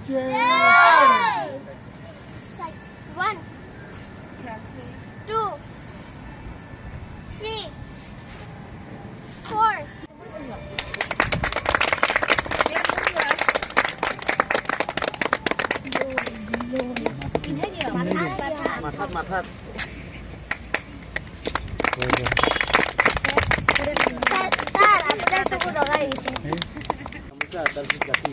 One, two, three, four. মাথাত Sir, আপনাৰ চকু ৰগা গেছে সমস্যা তাৰপিছত গাঁঠি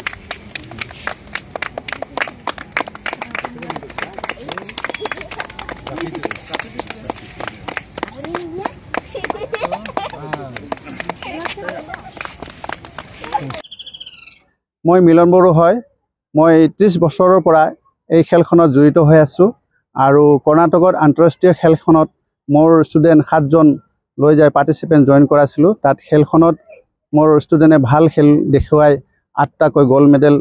মই মিলন বড়ো হয় মই 30 বছৰৰ পৰা এই খেলখনত জড়িত হৈ আছো আৰু কৰ্ণাটকৰ আন্তঃৰাষ্ট্ৰীয় খেলখনত মোৰ ষ্টুডেণ্ট 7 জন লৈ যায় পাৰ্টিসিপেন্ট জয়েন কৰাছিলো তাত খেলখনত মোৰ ষ্টুডেণ্টে ভাল খেল দেখুৱাই 8টাকৈ গোল্ড মেডেল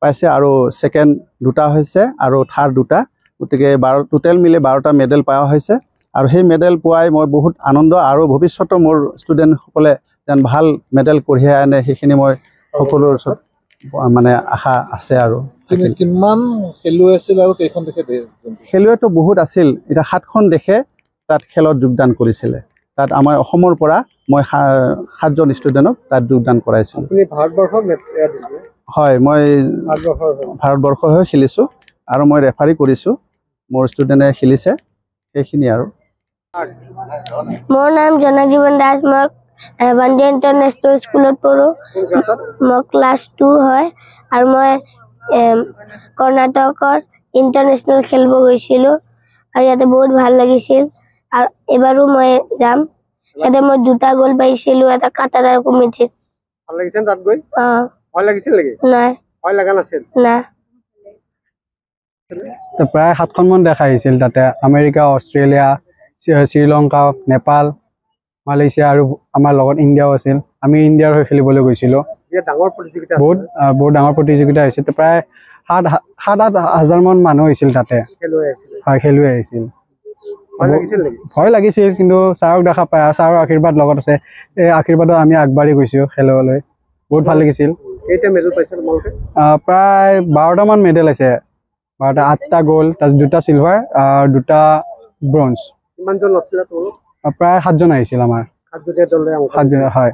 পাইছে আৰু সেকেন্ড দুটা হৈছে আৰু থাৰ্ড দুটা গতিকে 12 টোটাল মিলে 12টা মেডেল পাওয়া হৈছে আৰু সেই মেডেল পোৱাই মই বহুত আনন্দ আৰু ভৱিষ্যতে মোৰ ষ্টুডেণ্ট সকলে যেন ভাল মেডেল কঢ়িয়াই আনে সেইখিনি মই সকলোৰ মানে আশা আছে আৰু কিমান খেলুৱৈ আছিল আৰু কেইখন দেশে খেলুৱৈটো বহুত আছিল এটা 7খন দেশে তাত খেলত যোগদান কৰিছিল তাত আমাৰ অসমৰ পৰা মই 7 জন ষ্টুডেণ্টক তাত যোগদান কৰাইছিলো আপুনি ভাৰতবৰ্ষত দিছিলে হয় মই ভাৰতবৰ্ষৰ হৈ খেলিছো আৰু মই ৰেফাৰী কৰিছো মোৰ ষ্টুডেণ্টে খেলিছে এইখিনি আৰু মোৰ নাম জনজীৱন দাস মই বান্দিয়া ইন্টাৰনেশ্যনেল স্কুলত পঢ়ো মই ক্লাস 2 হয় আৰু মই কৰ্ণাটকৰ ইন্টাৰনেশ্যনেল খেলিব গৈছিলো আৰু ইয়াতে বহুত ভাল লাগিছিল আৰু এবাৰো মই যাম ইয়াতে মই দুটা গোল পাইছিলো এটা কাটাৰ কমিটি ভাল লাগিছিল তাত গৈ ভয় লাগিছিল নেকি নাই ভয় লাগা নাছিল না তো প্ৰায় 7খন মান দেশ আহিছিল তাতে America Australia Sri Lanka Nepal Malaysia আৰু আমাৰ লগত ইণ্ডিয়াও আছিল আমি ইণ্ডিয়াৰ হৈ খেলিবলৈ গৈছিলো এটা ডাঙৰ প্ৰতিযোগিতা বহুত ডাঙৰ প্ৰতিযোগিতা হৈছিল তো প্ৰায় 7-8 মান মানুহ হৈছিল তাতে খেলুৱৈ আহিছিল ভয় লাগিছিল কিন্তু ছাৰক দেখা পাই ছাৰৰ আশীৰ্বাদ লগত আছে এই আশীৰ্বাদত আমি আগবাঢ়ি গৈছো খেললৈ বহুত ভাল লাগিছিল কেইটা মেডেল পাইছিল তোমালোকে প্ৰায় 12টা মান মেডেল আছে 8টা গোল্ড তাৰ 2টা সিলভাৰ 2টা ব্ৰঞ্জ কিমান জন আছিল তোমালোক প্ৰায় 7 জন আহিছিল আমাৰ 7 জনীয়া দলে হয়